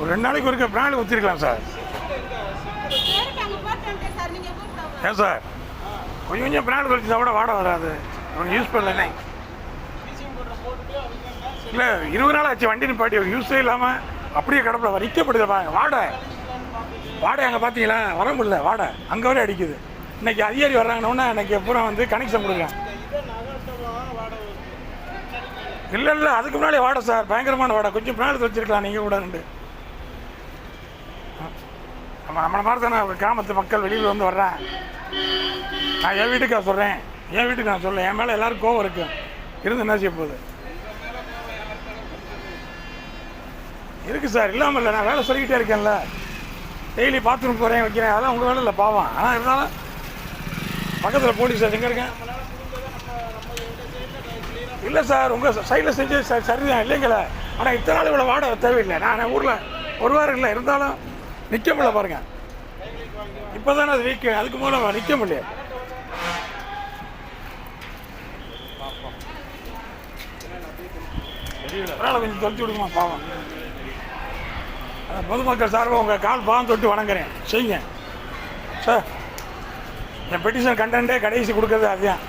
ஒரு 2 நாளைக்கு ஒருக்க பிராண்ட் ஊற்றிருக்கலாம் சார். ஏன் சார் கொஞ்சம் கொஞ்சம் பிராண்ட் வச்சுருந்தா கூட வாடகை வராது. அவங்க யூஸ் பண்ணலனே இல்லை, 20 நாள் ஆச்சு வண்டி நிப்பாட்டி யூஸே இல்லாமல் அப்படியே கடப்பில் நிற்கப்படுதுப்பாங்க. வாடகை அங்கே பார்த்தீங்களா வர முடியல, வாடகை அங்கே வரை அடிக்குது. இன்றைக்கி அதிகாரி வர்றாங்கன்னா இன்றைக்கி பூரா வந்து கனெக்ஷன் கொடுக்குறேன். இல்லை அதுக்கு முன்னாடி வாடகை சார், பயங்கரமான வாடகை. கொஞ்சம் பிராண்ட் வச்சுருக்கலாம் நீங்கள் கூட. நம்மளை மாதிரி தானே கிராமத்து மக்கள் வெளியில் வந்து வர்றேன். நான் என் வீட்டுக்காக சொல்கிறேன், என் வீட்டுக்கு நான் சொல்ல, என் மேலே எல்லோரும் கோவம் இருக்கும். இருந்து என்ன செய்ய போகுது இருக்குது சார். இல்லாமல் இல்லை, நான் வேலை சொல்லிக்கிட்டே இருக்கேன்ல. டெய்லி பாத்ரூம் போகிறேன் வைக்கிறேன், அதெல்லாம் உங்கள் வேலை இல்லை பாவம். ஆனால் இருந்தாலும் பக்கத்தில் போலீஸ் சார் எங்கே இருக்கேன். இல்லை சார் உங்கள் சைடில் செஞ்சு சரிதான் இல்லைங்களே. ஆனால் இத்தனை நாள் இவ்வளோ வாடகை தேவையில்லை. நான் ஊரில் ஒரு வாரம் இல்லை, இருந்தாலும் நிற்க முடியல பாருங்க. இப்போ தானே அது நிற்க, அதுக்கு மூலம் நிற்க முடியல. அதனால் கொஞ்சம் தொலைச்சி விடுமா பாவம். பொதுமக்கள் சார்பாக உங்கள் கால் பாவம் தொட்டு வணங்குறேன், செய்யுங்க சார். என் பெட்டிஷன் கண்டென்ட்டே கடைசி கொடுக்குறது அதுதான்.